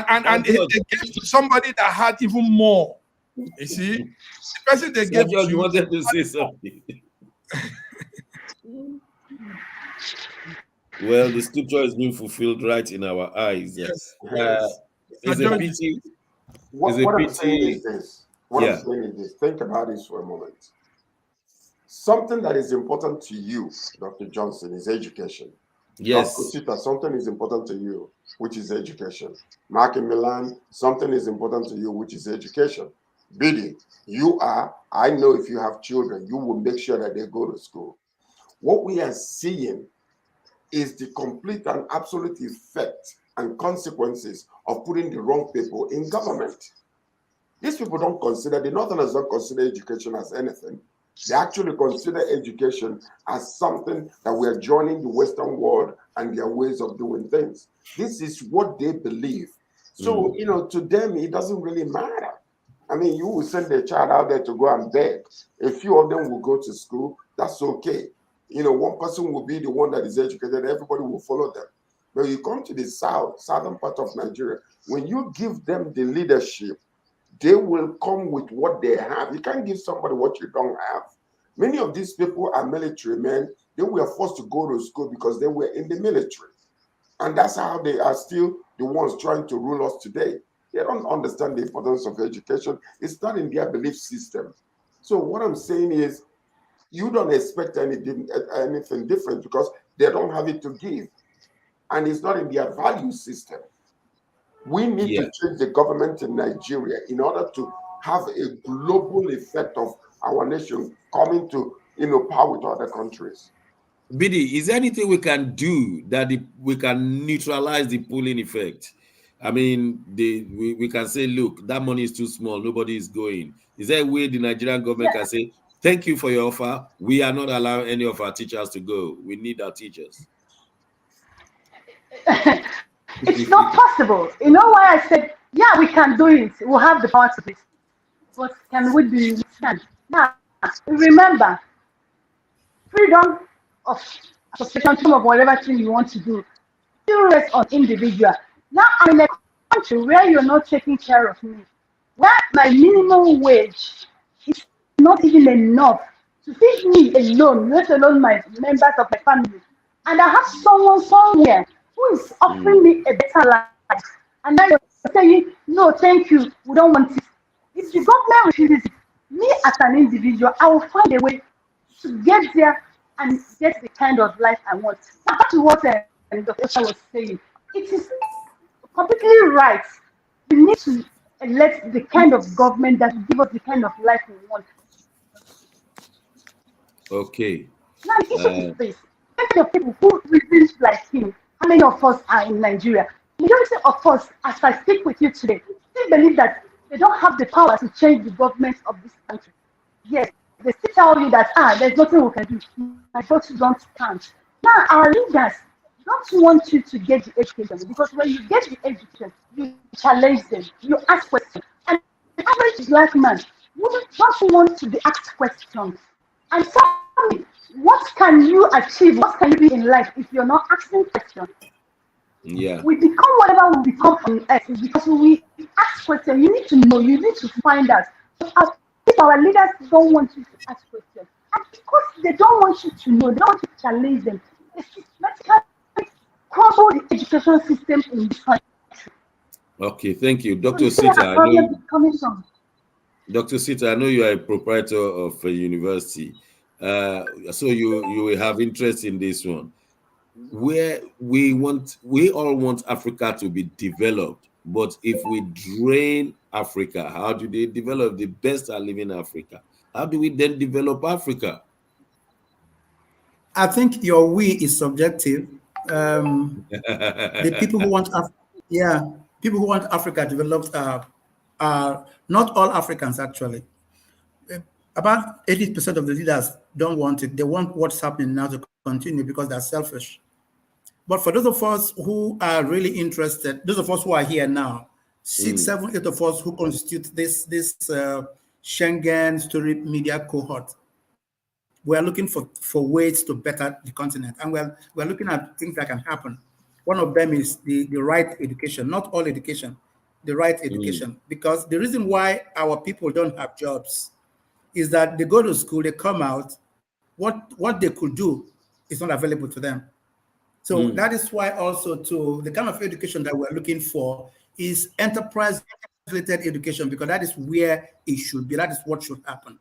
And it gets to somebody that had even more. You see, the person they get. You wanted to say something. Well, the scripture is being fulfilled right in our eyes. Yes. It's a pity. What I'm saying is this. Think about this for a moment. Something that is important to you, Dr. Johnson, is education. Yes. Dr. something is important to you, which is education. Mark in Milan, something is important to you, which is education. Bidi, I know if you have children, you will make sure that they go to school. What we are seeing is the complete and absolute effect and consequences of putting the wrong people in government. These people the Northerners don't consider education as anything. They actually consider education as something that we are joining the Western world and their ways of doing things. This is what they believe. So, to them, it doesn't really matter. I mean, you will send a child out there to go and beg. A few of them will go to school. That's okay. You know, one person will be the one that is educated. Everybody will follow them. But you come to the southern part of Nigeria, when you give them the leadership, they will come with what they have. You can't give somebody what you don't have. Many of these people are military men. They were forced to go to school because they were in the military. And that's how they are still the ones trying to rule us today. They don't understand the importance of education. It's not in their belief system. So what I'm saying is, you don't expect anything different because they don't have it to give. And it's not in their value system. We need to change the government in Nigeria in order to have a global effect of our nation coming to, power with other countries. Bidi, is there anything we can do that we can neutralize the pulling effect? I mean, we can say, look, that money is too small, nobody is going. Is there a way the Nigerian government can say, thank you for your offer, we are not allowing any of our teachers to go, we need our teachers? It's not possible. You know why I said, yeah, we can do it, we'll have the power to do it. But can we do it? We can. Now, remember, freedom of association, freedom of whatever thing you want to do, still rests on individual. Now I'm in a country where you're not taking care of me, where my minimum wage is not even enough to feed me alone, let alone my members of my family. And I have someone somewhere who is offering me a better life. And now you're saying, no, thank you, we don't want it. If the government refuses it, me as an individual, I will find a way to get there and get the kind of life I want. Now, that's what Dr. Ursula was saying. It is completely right. We need to elect the kind of government that will give us the kind of life we want. Okay. Now, the issue is this. Many of people who reason like him, how many of us are in Nigeria? Majority of us, as I speak with you today, still believe that they don't have the power to change the government of this country. Yes, they still tell you that, there's nothing we can do. My votes don't count. Now, our leaders don't want you to get the education, because when you get the education, you challenge them, you ask questions. And the average black man wouldn't want to be asked questions. And tell me, what can you achieve? What can you be in life if you're not asking questions? Yeah. We become whatever we become on earth because we ask questions. You need to know, you need to find out. But if our leaders don't want you to ask questions, and because they don't want you to know, they don't want you to challenge them, they systematically crumble the education system in this country. Okay, thank you. Dr. Sita, Dr. Sita, I know you are a proprietor of a university. So you will have interest in this one. Where we all want Africa to be developed, but if we drain Africa, how do they develop? The best are living in Africa. How do we then develop Africa? I think your "we" is subjective. The people who want people who want Africa developed are not all Africans actually. About 80% of the leaders don't want it. They want what's happening now to continue because they're selfish. But for those of us who are really interested, those of us who are here now, 6, 7, 8 of us who constitute this Schengen story media cohort, we are looking for ways to better the continent, and we're looking at things that can happen. One of them is the right education, not all education, the right education, because the reason why our people don't have jobs is that they go to school, they come out, what they could do is not available to them. So that is why also the kind of education that we're looking for is enterprise-related education, because that is where it should be. That is what should happen.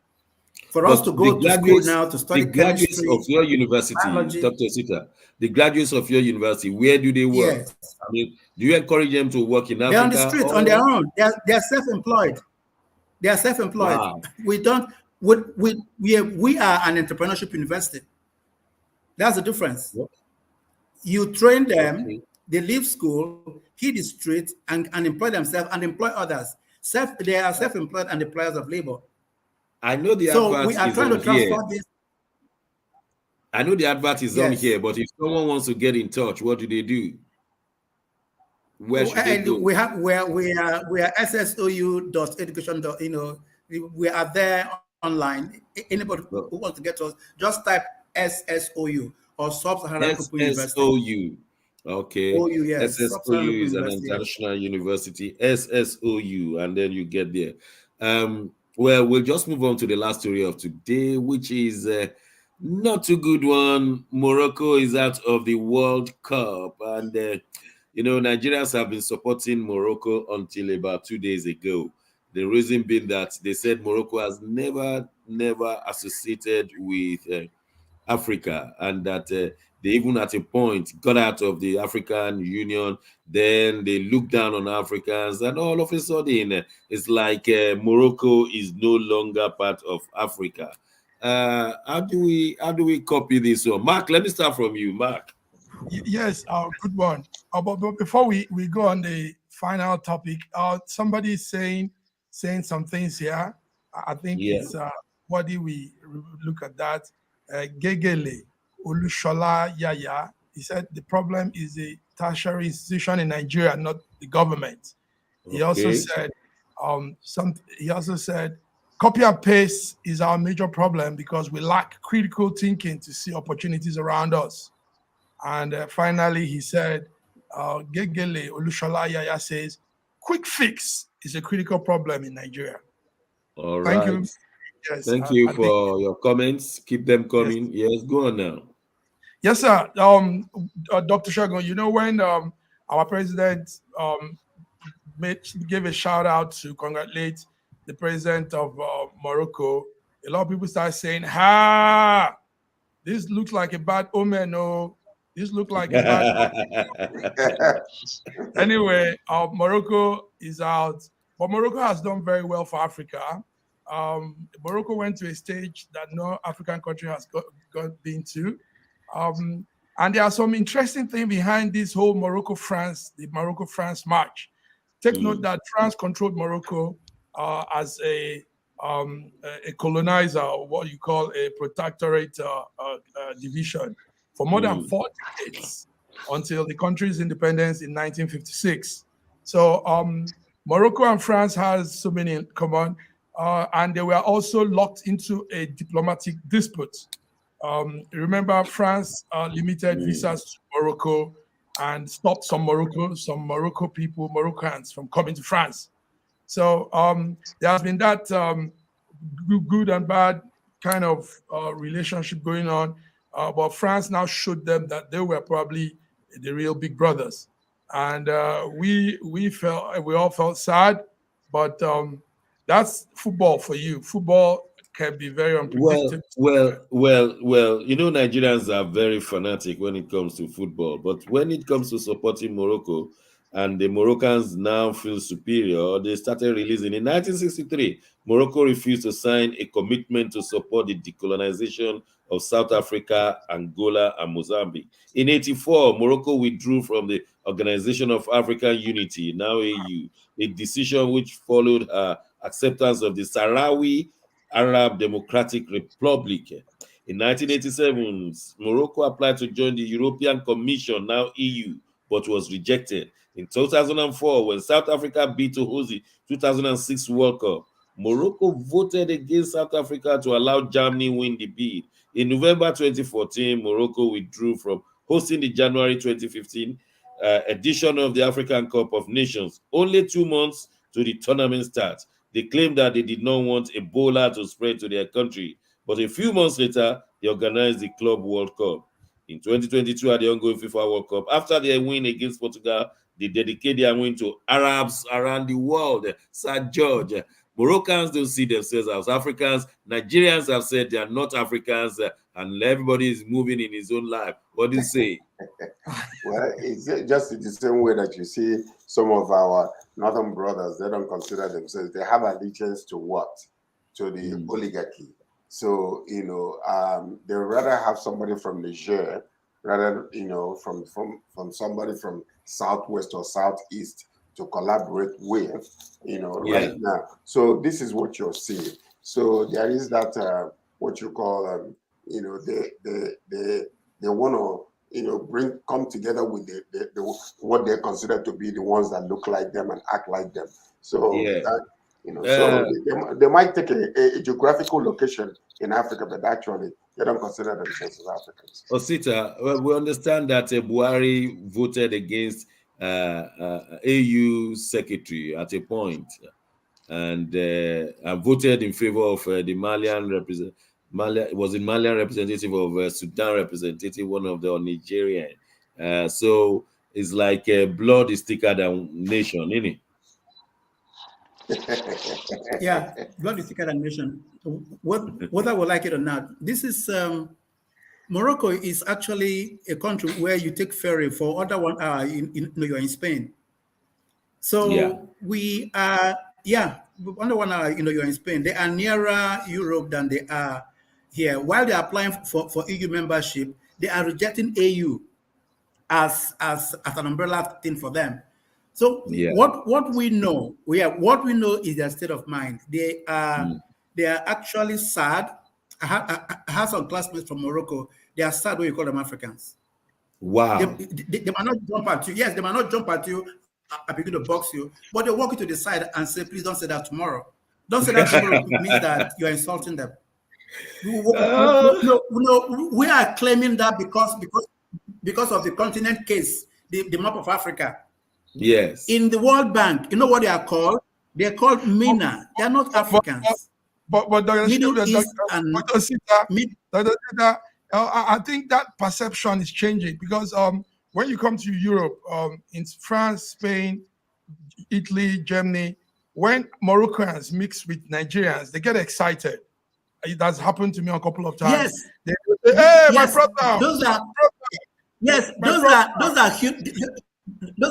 For us to go to school now to study the graduates chemistry, of your university, biology, Dr. Sita, the graduates of your university, where do they work? Yes. I mean, do you encourage them to work in Africa? They're on the street on their own. They're self-employed. They are self-employed. Wow. We are an entrepreneurship university. That's the difference. What? You train them, they leave school, hit the street, and employ themselves and employ others. They are self-employed and employers of labor. I know the advert we are trying to transfer this. I know the advert is on here, but if someone wants to get in touch, what do they do? Where should they go? We are ssou.education. We are there online. Anybody who wants to get to us, just type SSOU or Sub-Saharan Open University. SSOU. Okay. OU, yes. SSOU is an international university. SSOU, and then you get there. Well, we'll just move on to the last story of today, which is not too good one. Morocco is out of the World Cup, and Nigerians have been supporting Morocco until about 2 days ago. The reason being that they said Morocco has never associated with Africa, and that they even at a point got out of the African Union. Then they looked down on Africans, and all of a sudden it's like Morocco is no longer part of Africa. How do we copy this one? Mark, let me start from you, Mark. Yes, good one. But before we go on the final topic, somebody is saying some things here. I think it's worthy we look at that. Gegele Olushola Yaya, he said the problem is the tertiary institution in Nigeria, not the government. Okay. He also said copy and paste is our major problem because we lack critical thinking to see opportunities around us. And finally, he said, Gegele Olushola Yaya says, quick fix is a critical problem in Nigeria. All right. Thank you. Yes, Thank you for your comments. Keep them coming. Yes, go on now. Yes, sir. Dr. Shogun, when our president gave a shout out to congratulate the president of Morocco, a lot of people started saying, this looks like a bad omen. Oh, this looks like a bad Anyway, Morocco is out, but Morocco has done very well for Africa. Morocco went to a stage that no African country has been to. And there are some interesting things behind this whole the Morocco-France march. Take note that France controlled Morocco as a colonizer, or what you call a protectorate division, for more than 4 decades, until the country's independence in 1956. So Morocco and France has so many in common. And they were also locked into a diplomatic dispute. Remember, France limited visas to Morocco and stopped some Moroccans from coming to France. So there has been that good and bad kind of relationship going on. But France now showed them that they were probably the real big brothers. And we all felt sad, but that's football for you. Football can be very unpredictable. Well, Nigerians are very fanatic when it comes to football, but when it comes to supporting Morocco, and the Moroccans now feel superior, they started releasing. In 1963, Morocco refused to sign a commitment to support the decolonization of South Africa, Angola, and Mozambique. In 1984, Morocco withdrew from the Organization of African Unity, now AU, a decision which followed her acceptance of the Sahrawi Arab Democratic Republic. In 1987, Morocco applied to join the European Commission, now EU, but was rejected. In 2004, when South Africa beat to host the 2006 World Cup, Morocco voted against South Africa to allow Germany win the bid. In November 2014, Morocco withdrew from hosting the January 2015 edition of the African Cup of Nations, only 2 months to the tournament start. They claimed that they did not want Ebola to spread to their country, but a few months later, they organized the Club World Cup. In 2022, at the ongoing FIFA World Cup, after their win against Portugal, they dedicate their win to Arabs around the world. Sir George, Moroccans don't see themselves as Africans. Nigerians have said they are not Africans, and everybody is moving in his own life. What do you say? Well, it's just the same way that you see some of our northern brothers, they don't consider themselves, they have allegiance to what? To the oligarchy. So, they rather have somebody from Niger, rather, from somebody from Southwest or Southeast to collaborate with, right now. So this is what you're seeing. So there is that, what you call, they want to come together with what they consider to be the ones that look like them and act like them. So they might take a geographical location in Africa, but actually they don't consider themselves as Africans. Osita, we understand that Buhari voted against AU secretary at a point, and voted in favor of the Malian representative. Was a Malian representative of Sudan representative, one of the Nigerian. So it's like blood is thicker than nation, isn't it? Yeah, blood is thicker than nation. Whether we like it or not, this is Morocco is actually a country where you take ferry for under 1 hour. You're in Spain. So we are under 1 hour. You're in Spain. They are nearer Europe than they are here. While they are applying for EU membership, they are rejecting AU as an umbrella thing for them. So what we know is their state of mind. They are actually sad. I have some classmates from Morocco. They are sad when you call them Africans. Wow. They might not jump at you. Yes, they might not jump at you. I begin to box you, but they walk you to the side and say, "Please don't say that tomorrow. Don't say that tomorrow." It means that you are insulting them. No, we are claiming that because of the continent case, the map of Africa. Yes. In the World Bank, you know what they are called? They are called MENA. They are not Africans. But I think that perception is changing, because when you come to Europe, in France, Spain, Italy, Germany, when Moroccans mix with Nigerians, they get excited. It has happened to me a couple of times. Yes. My brother. Those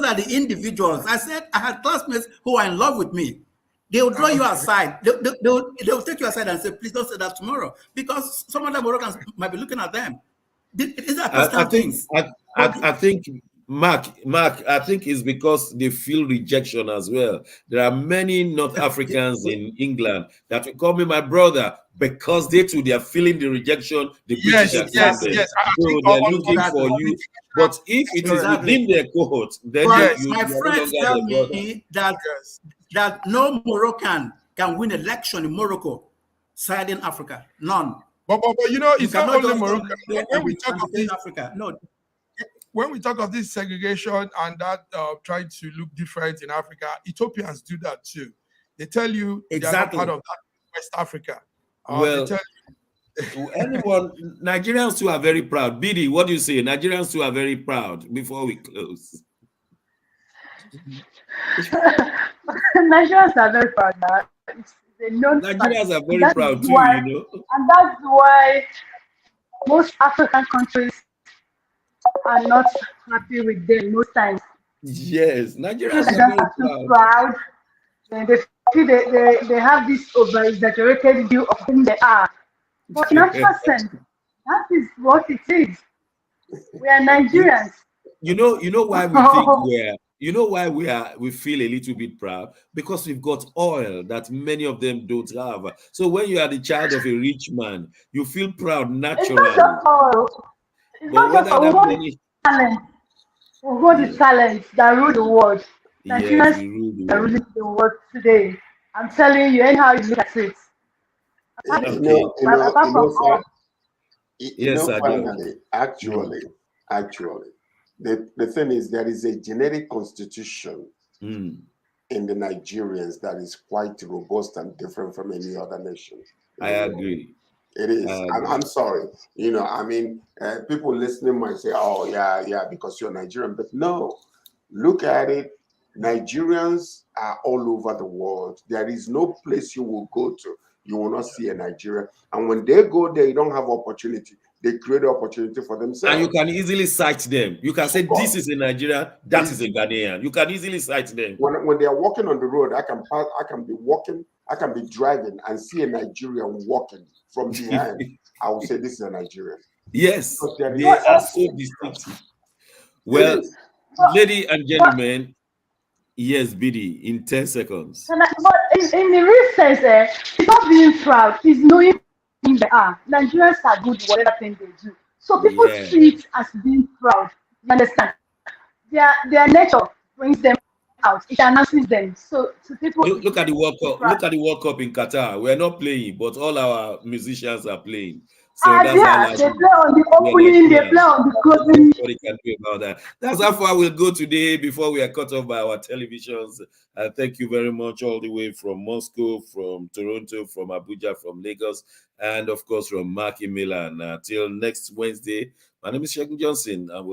are the individuals. I said I had classmates who are in love with me. They will draw you aside. They'll take you aside and say, "Please don't say that tomorrow," because some other Moroccans might be looking at them. These are personal things. I think, Mark, I think it's because they feel rejection as well. There are many North Africans in England that will call me my brother because they too, they are feeling the rejection. The British yes. So they're looking for you. But if it is within their cohort, then my friends tell me that no Moroccan can win election in Morocco, side in Africa. None. But it's not only Morocco. When we talk of this Africa, when we talk of this segregation and that trying to look different in Africa, Ethiopians do that too. They tell you they are not part of that West Africa. Nigerians too are very proud. Bidi, what do you say? Nigerians too are very proud. Before we close, Nigerians are very proud now. Nigerians are very proud too, and that's why most African countries are not happy with them most times. Yes, Nigerians are very proud. And they feel they have this over-exaggerated view of whom they are. But in actual sense, that is what it is. We are Nigerians. You know why we think we feel a little bit proud? Because we've got oil that many of them don't have. So when you are the child of a rich man, you feel proud naturally. It's not just oil. It's not just oil. We want the talent that rule the world. Nigerians are ruling the world today. I'm telling you, anyhow you look at it. Finally, actually, the thing is, there is a genetic constitution in the Nigerians that is quite robust and different from any other nation. I agree. It is. I'm sorry. People listening might say, "Oh, yeah, because you're Nigerian," but no. Look at it. Nigerians are all over the world. There is no place you will go to, you will not see a Nigerian. And when they go there, you don't have opportunity. They create opportunity for themselves. And you can easily cite them. You can say, "This is a Nigerian, that is a Ghanaian." You can easily cite them. When they are walking on the road, I can be walking, I can be driving and see a Nigerian walking from behind. I will say, "This is a Nigerian." Yes, they are so distinctive. Well, ladies and gentlemen, yes, Bidi, in 10 seconds. But in the real sense, it's not being proud, it's knowing who they are. Nigerians are good whatever thing they do. So people see it as being proud. You understand? Their nature brings them out. It announces them. So to people, look at the World Cup. Look at the World Cup in Qatar. We're not playing, but all our musicians are playing. So that's how they play on the opening, they play on the closing. What can do about that. That's how far we'll go today before we are cut off by our televisions. Thank you very much, all the way from Moscow, from Toronto, from Abuja, from Lagos, and of course from Mark in Milan. Till next Wednesday, my name is Shegun Johnson.